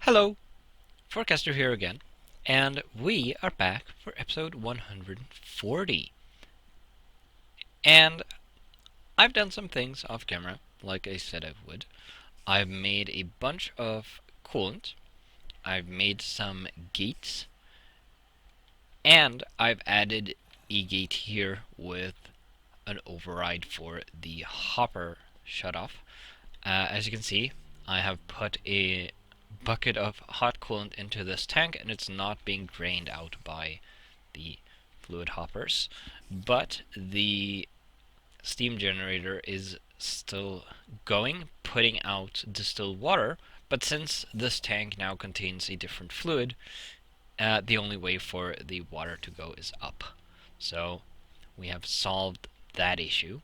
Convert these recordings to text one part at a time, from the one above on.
Hello, Forecaster here again, and we are back for episode 140. And I've done some things off camera, like I said I would. I've made a bunch of coolant, I've made some gates, and I've added a gate here with an override for the hopper shutoff. As you can see, I have put a bucket of hot coolant into this tank, and it's not being drained out by the fluid hoppers, but the steam generator is still going, putting out distilled water. But since this tank now contains a different fluid, the only way for the water to go is up. So we have solved that issue.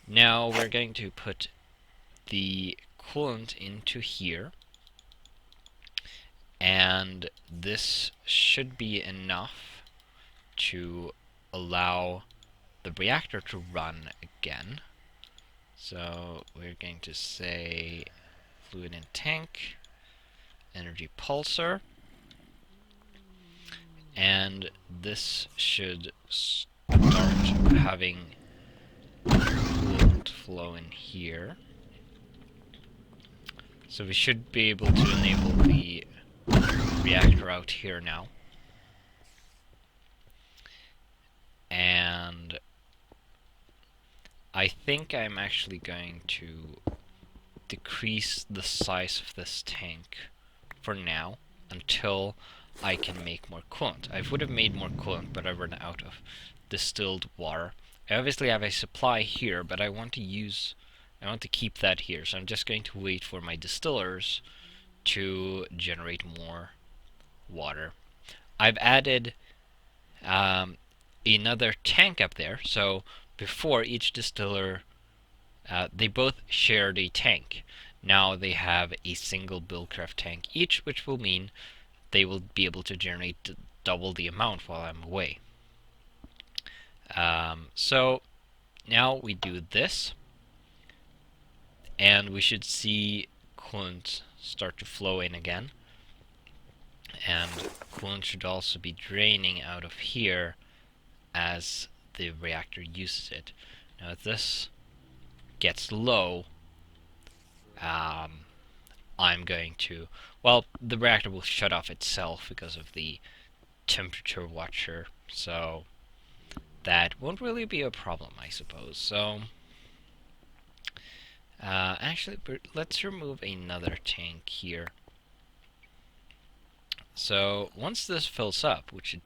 Now we're going to put the coolant into here, and this should be enough to allow the reactor to run again. So we're going to say fluid in tank, energy pulsar, and this should start having coolant flow in here. So we should be able to enable the reactor out here now. And I think I'm actually going to decrease the size of this tank for now until I can make more coolant. I would have made more coolant, but I ran out of distilled water. I obviously have a supply here, but I want to keep that here, so I'm just going to wait for my distillers to generate more water. I've added another tank up there, so before each distiller, they both shared a tank. Now they have a single Railcraft tank each, which will mean they will be able to generate double the amount while I'm away. So now we do this, and we should see coolant start to flow in again. And coolant should also be draining out of here as the reactor uses it. Now if this gets low, I'm going to, well, the reactor will shut off itself because of the temperature watcher, so that won't really be a problem, I suppose. So actually, let's remove another tank here. So once this fills up, which it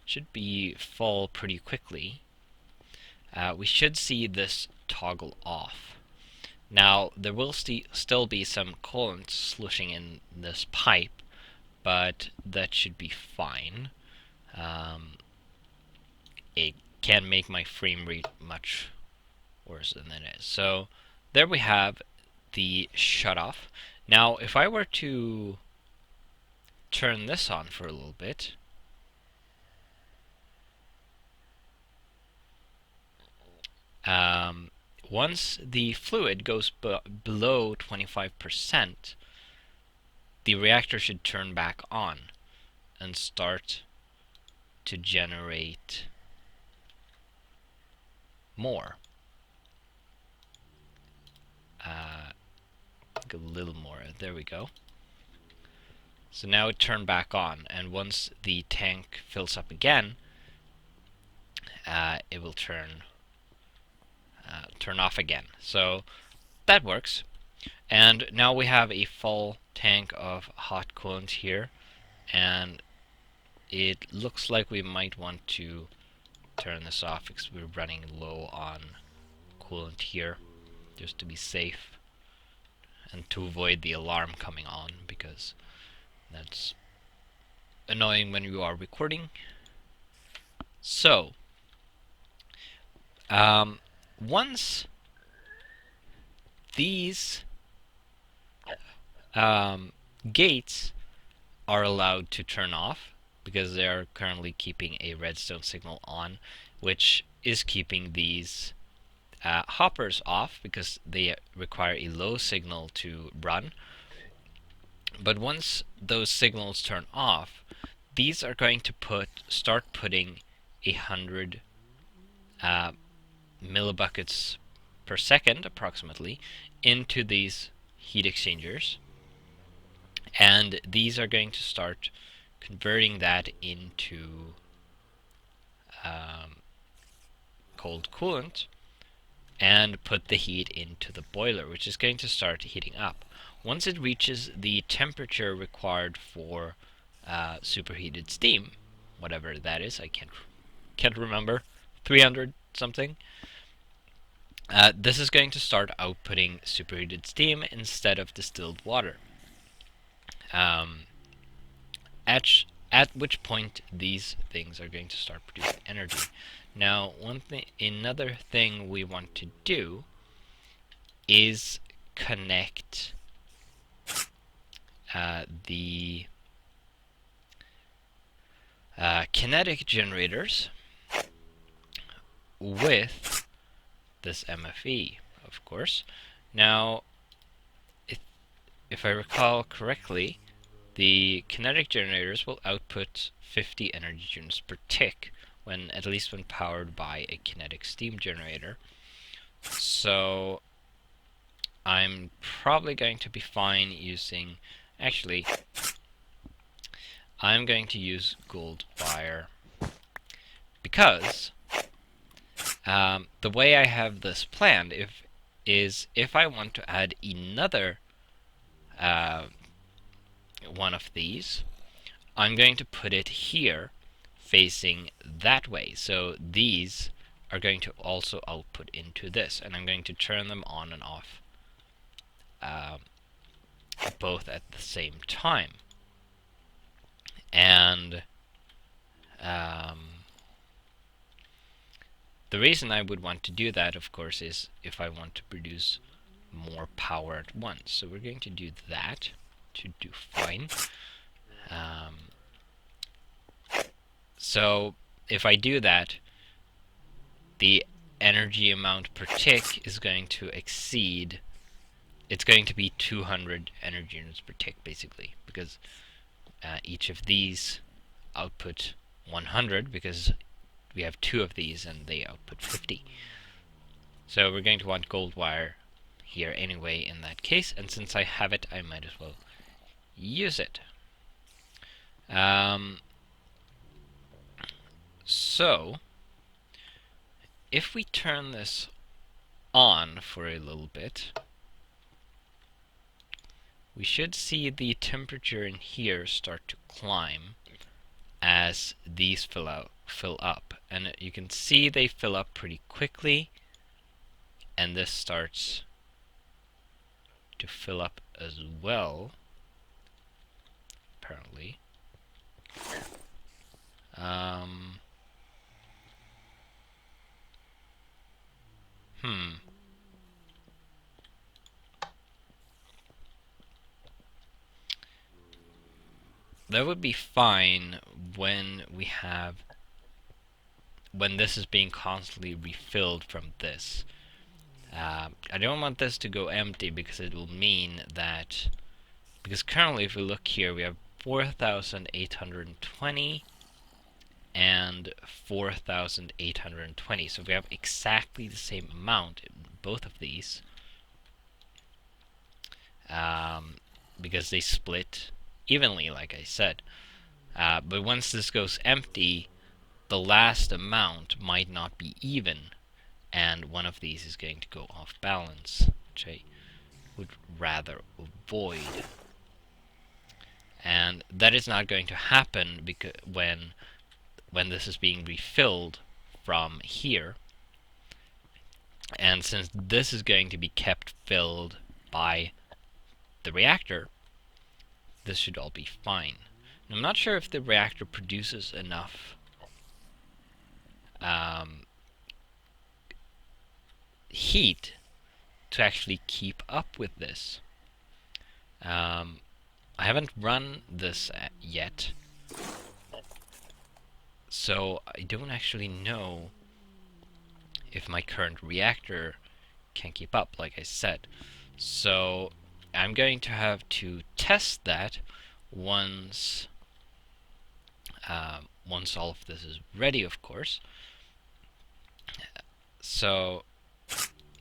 should be full pretty quickly, we should see this toggle off. Now there will still be some coolant slushing in this pipe, but that should be fine. It can make my frame rate much worse than it is. So there we have the shutoff. Now if I were to turn this on for a little bit, once the fluid goes below 25%, the reactor should turn back on and start to generate more. A little more. There we go. So now it turned back on, and once the tank fills up again, it will turn off again. So that works. And now we have a full tank of hot coolant here, and it looks like we might want to turn this off because we're running low on coolant here, just to be safe and to avoid the alarm coming on, because that's annoying when you are recording. So once these gates are allowed to turn off, because they are currently keeping a redstone signal on, which is keeping these hoppers off because they require a low signal to run. But once those signals turn off, these are going to start putting 100 millibuckets per second approximately into these heat exchangers, and these are going to start converting that into cold coolant and put the heat into the boiler, which is going to start heating up. Once it reaches the temperature required for superheated steam, whatever that is, I can't remember, 300 something. This is going to start outputting superheated steam instead of distilled water. Um, at which point these things are going to start producing energy. Now, another thing we want to do is connect the kinetic generators with this MFE, of course. Now, if I recall correctly, the kinetic generators will output 50 energy units per tick, at least when powered by a kinetic steam generator. So I'm probably going to be fine using, actually, I'm going to use gold wire because the way I have this planned is if I want to add another one of these, I'm going to put it here facing that way. So these are going to also output into this, and I'm going to turn them on and off both at the same time. And the reason I would want to do that, of course, is if I want to produce more power at once. So we're going to do that to do fine. So if I do that, the energy amount per tick is going to exceed, it's going to be 200 energy units per tick, basically, because each of these output 100, because we have two of these and they output 50. So we're going to want gold wire here anyway in that case, and since I have it, I might as well use it. So if we turn this on for a little bit, we should see the temperature in here start to climb as these fill up, and you can see they fill up pretty quickly, and this starts to fill up as well, apparently. That would be fine when this is being constantly refilled from this. I don't want this to go empty because it will mean that, because currently if we look here, we have 4,820 and 4,820. So we have exactly the same amount in both of these, because they split evenly, like I said. But once this goes empty, the last amount might not be even, and one of these is going to go off balance, which I would rather avoid. And that is not going to happen because when this is being refilled from here. And since this is going to be kept filled by the reactor, this should all be fine. And I'm not sure if the reactor produces enough heat to actually keep up with this. I haven't run this yet, so I don't actually know if my current reactor can keep up, like I said. So I'm going to have to test that once once all of this is ready, of course. So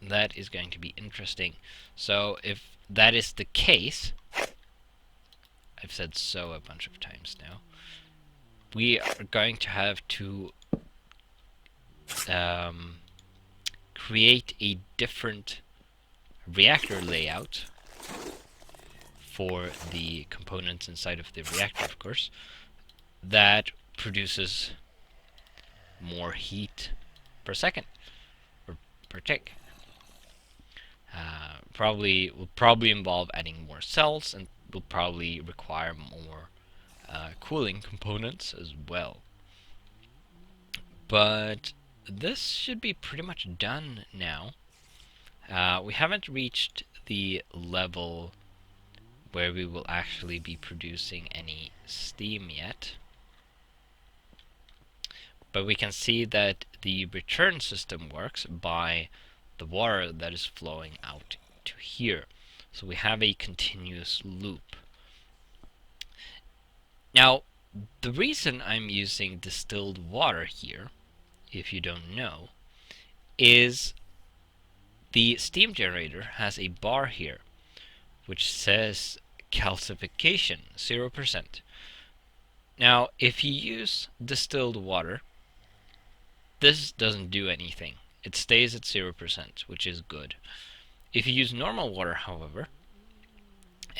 that is going to be interesting. So if that is the case, I've said so a bunch of times now, we are going to have to create a different reactor layout for the components inside of the reactor, of course, that produces more heat per second or per tick. Will probably involve adding more cells and will probably require more cooling components as well. But this should be pretty much done now. We haven't reached the level where we will actually be producing any steam yet. But we can see that the return system works by the water that is flowing out to here. So we have a continuous loop. Now, the reason I'm using distilled water here, if you don't know, is the steam generator has a bar here which says calcification 0%. Now, if you use distilled water, this doesn't do anything. It stays at 0%, which is good. If you use normal water, however,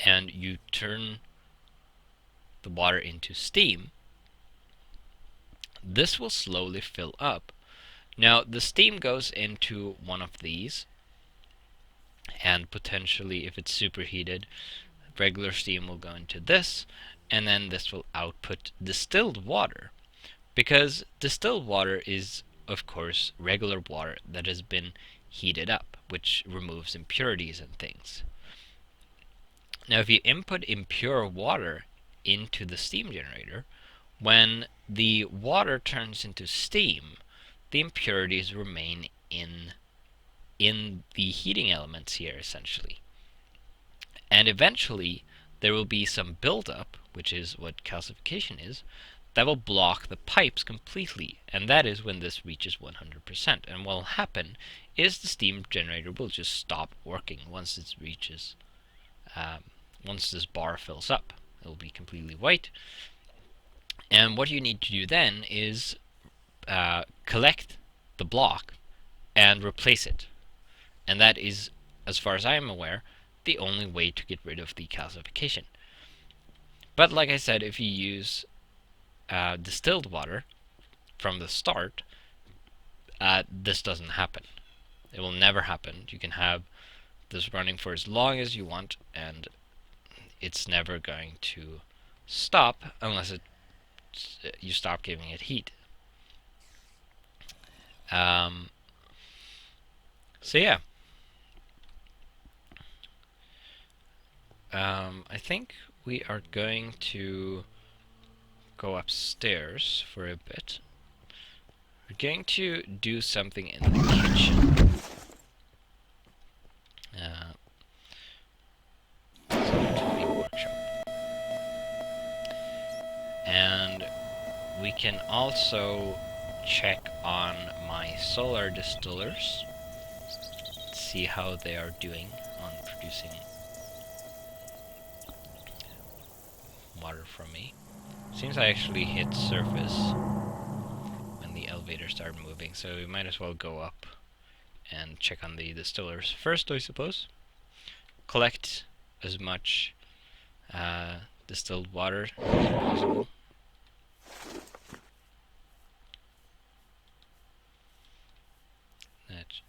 and you turn the water into steam, this will slowly fill up. Now, the steam goes into one of these, and potentially, if it's superheated, regular steam will go into this, and then this will output distilled water. Because distilled water is, of course, regular water that has been heated up, which removes impurities and things. Now, if you input impure water into the steam generator, when the water turns into steam, the impurities remain in the heating elements here, essentially. And eventually, there will be some buildup, which is what calcification is, that will block the pipes completely, and that is when this reaches 100%. And what will happen is the steam generator will just stop working once it reaches, once this bar fills up. It will be completely white. And what you need to do then is collect the block and replace it. And that is, as far as I am aware, the only way to get rid of the calcification. But like I said, if you use distilled water from the start, this doesn't happen. It will never happen. You can have this running for as long as you want, and it's never going to stop unless you stop giving it heat. So yeah. I think we are going to go upstairs for a bit. We're going to do something in the kitchen. To the workshop. And we can also check on my solar distillers, see how they are doing on producing water from me. Seems I actually hit surface when the elevator started moving, so we might as well go up and check on the distillers first, I suppose. Collect as much distilled water as possible. That's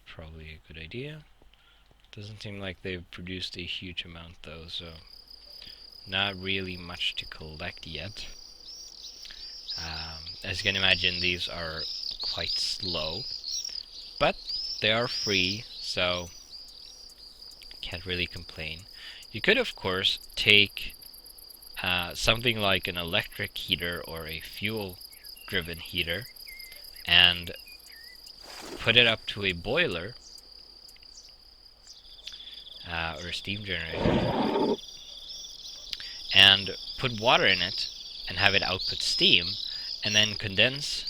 probably a good idea. Doesn't seem like they've produced a huge amount though, so not really much to collect yet. As you can imagine, these are quite slow, but they are free, so can't really complain. You could, of course, take something like an electric heater or a fuel-driven heater and put it up to a boiler or a steam generator, and put water in it and have it output steam, and then condense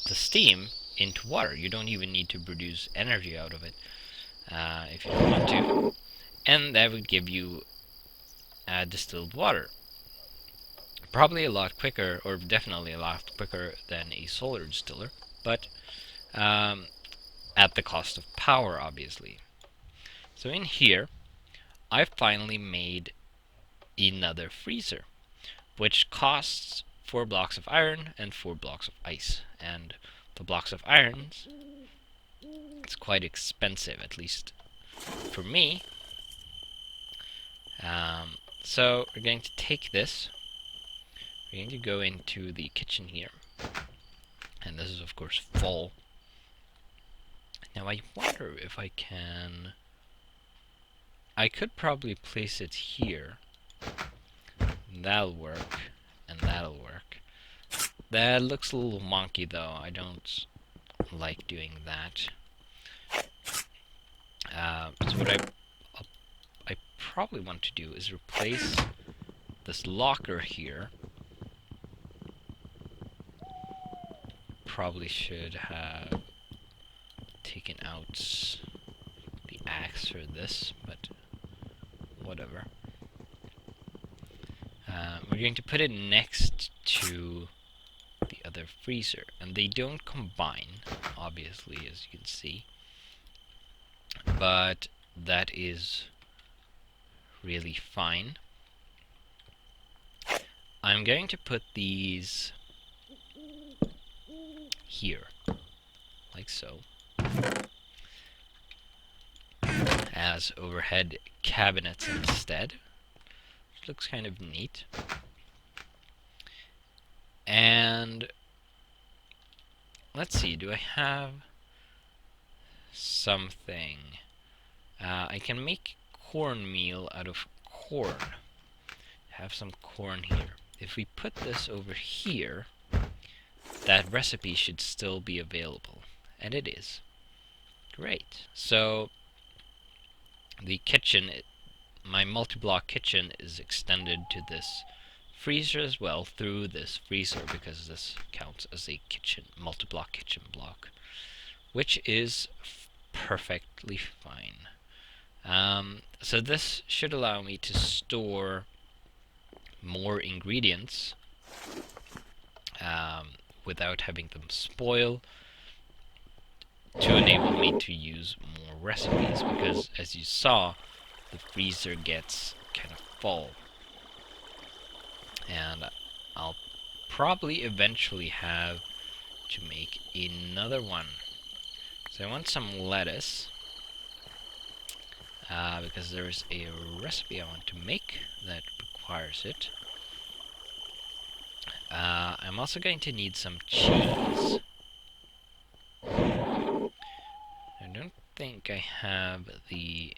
the steam into water. You don't even need to produce energy out of it if you don't want to, and that would give you distilled water. Probably a lot quicker, or definitely a lot quicker than a solar distiller, but at the cost of power, obviously. So in here, I finally made another freezer, which costs 4 blocks of iron and 4 blocks of ice. And the blocks of iron, it's quite expensive, at least for me. So we're going to take this. We're going to go into the kitchen here. And this is, of course, full. Now I wonder if I can... I could probably place it here. That'll work. And that'll work. That looks a little wonky, though. I don't like doing that. So what I probably want to do is replace this locker here. Probably should have taken out the axe for this, but whatever. We're going to put it next to the other freezer, and they don't combine, obviously, as you can see, but that is really fine. I'm going to put these here, like so, as overhead cabinets instead. Which looks kind of neat. And let's see, do I have something? I can make cornmeal out of corn. Have some corn here. If we put this over here, that recipe should still be available. And it is. Great. So the kitchen, my multi-block kitchen is extended to this freezer as well through this freezer, because this counts as a kitchen, multi-block kitchen block, which is perfectly fine. So this should allow me to store more ingredients without having them spoil, to enable me to use more recipes, because as you saw, the freezer gets kind of full. And I'll probably eventually have to make another one. So I want some lettuce, because there is a recipe I want to make that requires it. I'm also going to need some cheese. I don't think I have the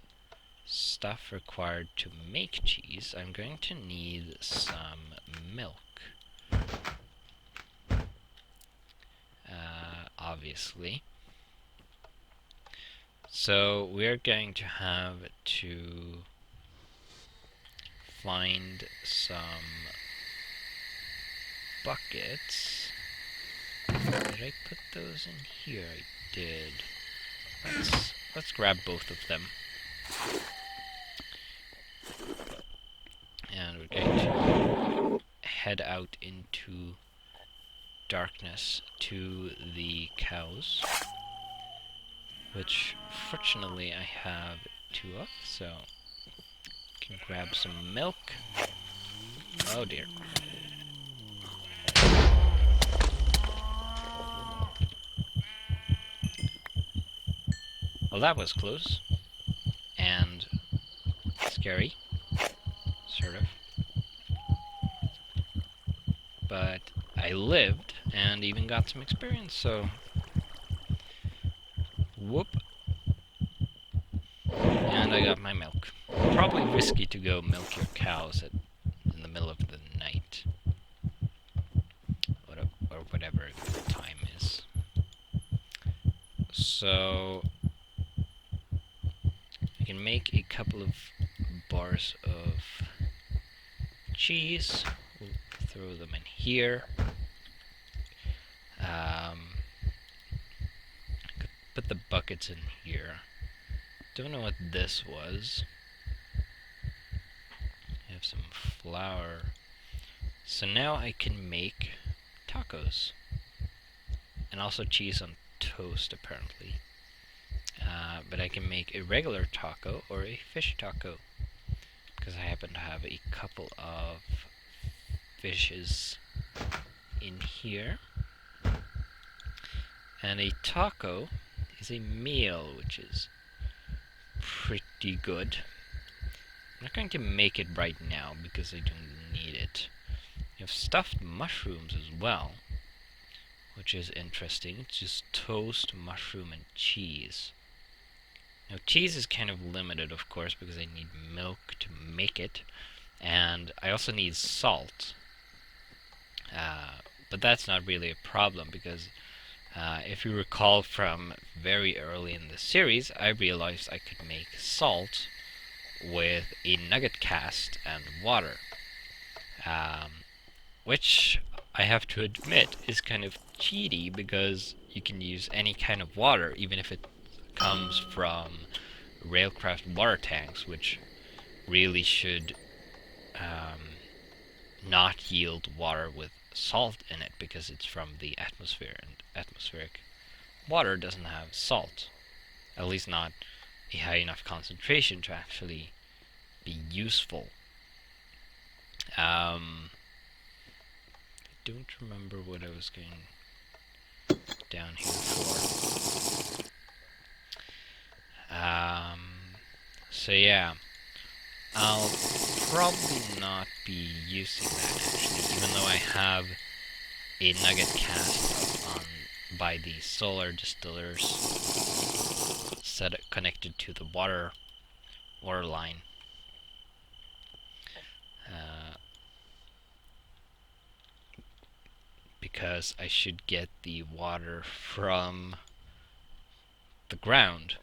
stuff required to make cheese. I'm going to need some milk. Obviously. So we're going to have to find some buckets. Did I put those in here? I did. Let's grab both of them. And we're going to head out into darkness to the cows, which fortunately I have 2 of, so I can grab some milk. Oh dear. Well, that was close. And scary. Sort of. But I lived, and even got some experience, so... Whoop. And I got my milk. Probably risky to go milk your cows in the middle of the night. Or whatever the time is. So... can make a couple of bars of cheese. We'll throw them in here. Could put the buckets in here. Don't know what this was. I have some flour. So now I can make tacos. And also cheese on toast, apparently. But I can make a regular taco or a fish taco. Because I happen to have a couple of fishes in here. And a taco is a meal, which is pretty good. I'm not going to make it right now because I don't need it. You have stuffed mushrooms as well, which is interesting. It's just toast, mushroom, and cheese. Now, cheese is kind of limited, of course, because I need milk to make it, and I also need salt. But that's not really a problem, because if you recall from very early in the series, I realized I could make salt with a nugget cast and water. Which I have to admit is kind of cheaty, because you can use any kind of water, even if it comes from Railcraft water tanks, which really should not yield water with salt in it, because it's from the atmosphere, and atmospheric water doesn't have salt, at least not a high enough concentration to actually be useful. I don't remember what I was going down here for. So yeah, I'll probably not be using that actually, even though I have a nugget cast up on by the solar distillers connected to the water line. Because I should get the water from the ground,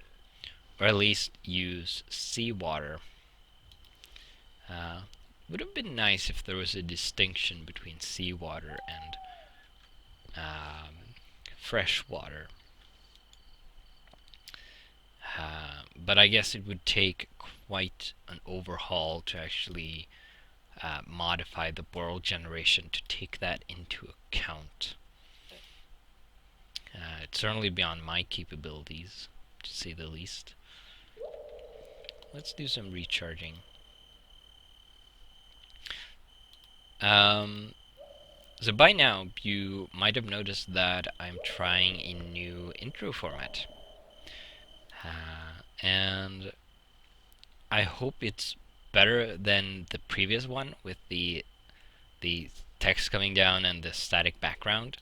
or at least use seawater. Would have been nice if there was a distinction between seawater and fresh water. But I guess it would take quite an overhaul to actually modify the world generation to take that into account. It's certainly beyond my capabilities, to say the least. Let's do some recharging. So by now, you might have noticed that I'm trying a new intro format. And I hope it's better than the previous one with the text coming down and the static background.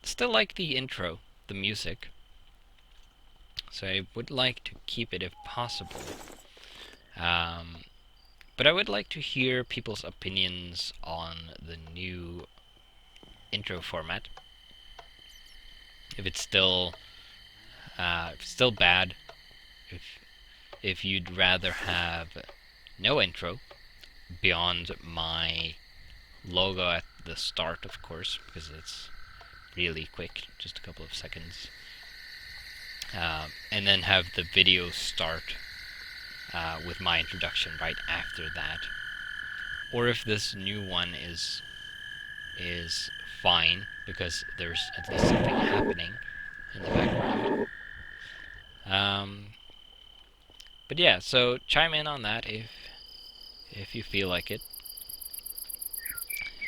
Still like the intro, the music. So I would like to keep it if possible. But I would like to hear people's opinions on the new intro format. If it's still bad, if you'd rather have no intro beyond my logo at the start, of course, because it's really quick, just a couple of seconds, and then have the video start with my introduction right after that, or if this new one is fine because there's at least something happening in the background. But yeah, so chime in on that if you feel like it,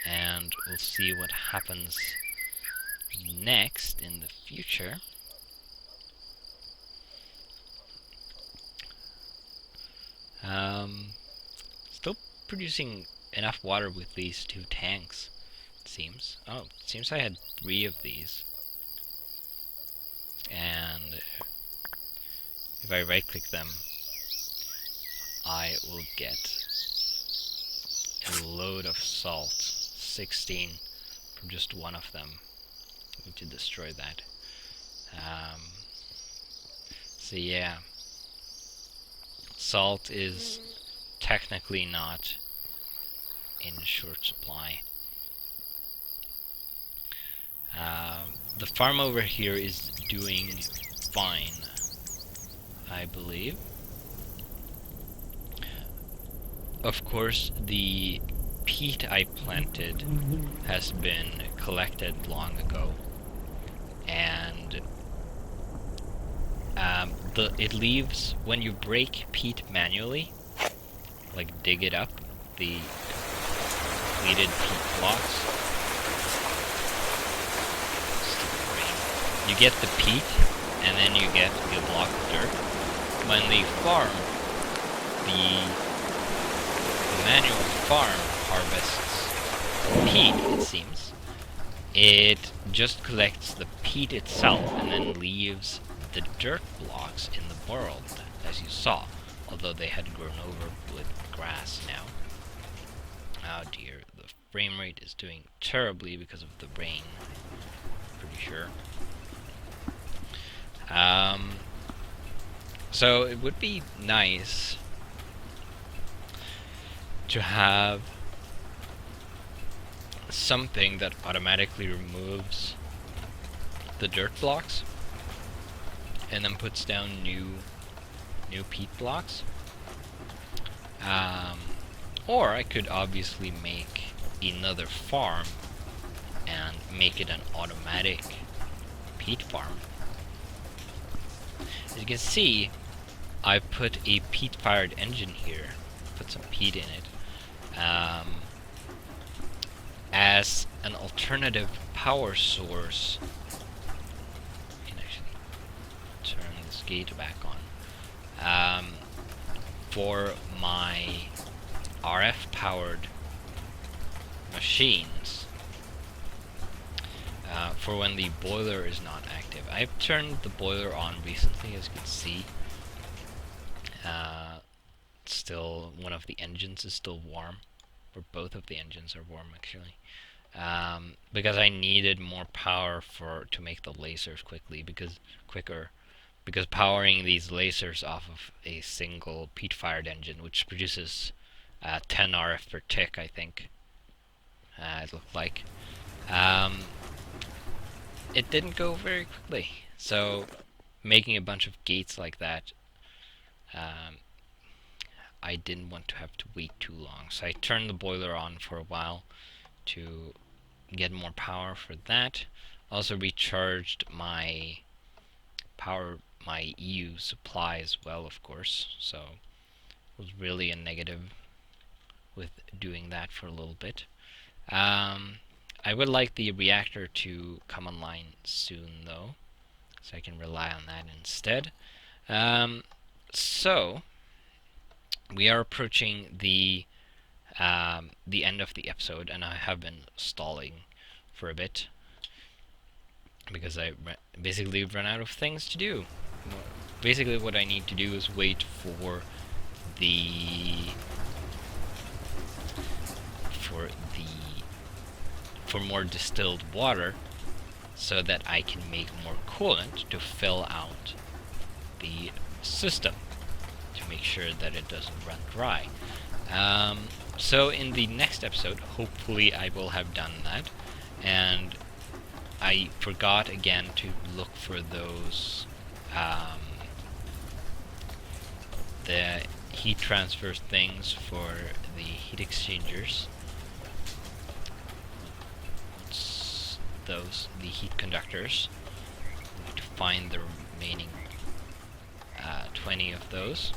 and we'll see what happens next in the future. Still producing enough water with these 2 tanks, it seems. Oh, it seems I had 3 of these. And if I right-click them, I will get a load of salt. 16 from just one of them. I need to destroy that. So yeah. salt is technically not in short supply. The farm over here is doing fine, I believe. Of course, the peat I planted has been collected long ago, and it leaves, when you break peat manually, like dig it up, the completed peat blocks. You get the peat, and then you get the block of dirt. When the farm, the manual farm harvests peat, it seems, it just collects the peat itself and then leaves the dirt blocks in the world, as you saw, although they had grown over with grass now. Oh dear, the frame rate is doing terribly because of the rain, pretty sure. So it would be nice to have something that automatically removes the dirt blocks and then puts down new peat blocks. Or I could obviously make another farm and make it an automatic peat farm. As you can see, I put a peat-fired engine here, put some peat in it, as an alternative power source. I can actually turn this gate back on. For my RF-powered machines, for when the boiler is not active. I've turned the boiler on recently, as you can see. Still, one of the engines is still warm, or both of the engines are warm actually, because I needed more power to make the lasers quicker, because powering these lasers off of a single peat-fired engine, which produces 10 RF per tick, I think it looked like, it didn't go very quickly. So making a bunch of gates like that, I didn't want to have to wait too long. So I turned the boiler on for a while to get more power for that. Also recharged my EU supply as well, of course. So it was really a negative with doing that for a little bit. I would like the reactor to come online soon, though, so I can rely on that instead. So we are approaching the end of the episode, and I have been stalling for a bit because I basically run out of things to do. Basically, what I need to do is wait for more distilled water, so that I can make more coolant to fill out the system, to make sure that it doesn't run dry. So in the next episode, hopefully I will have done that, and I forgot again to look for those the heat transfer things for the heat exchangers. The heat conductors. I need to find the remaining 20 of those.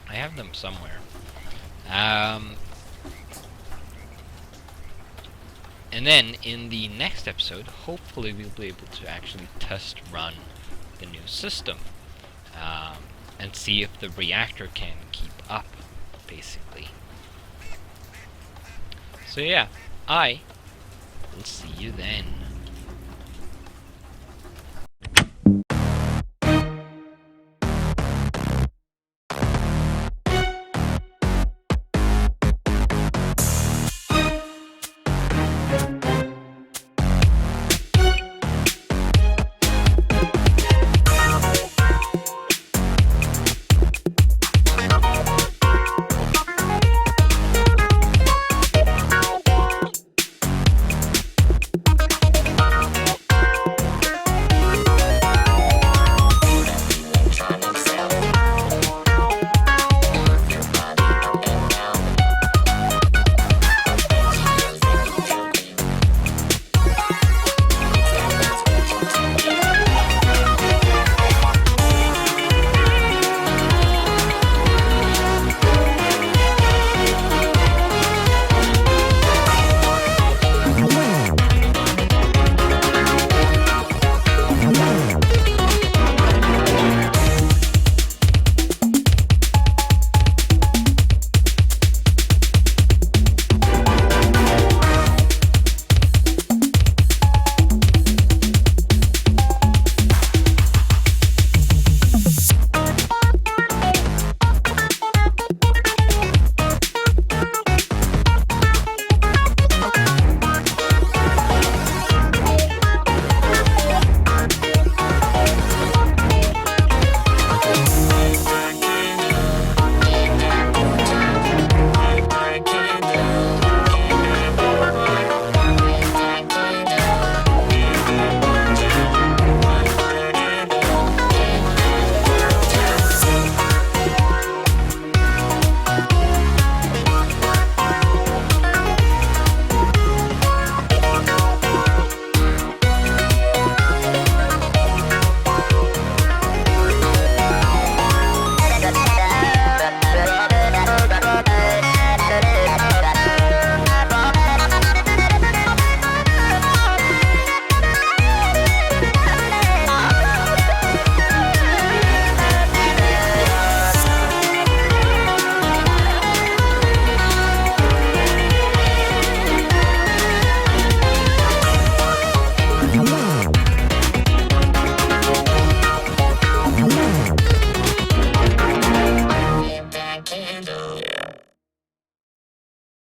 I have them somewhere. And then in the next episode, hopefully we'll be able to actually test run the new system, and see if the reactor can keep up, basically. So yeah, I will see you then.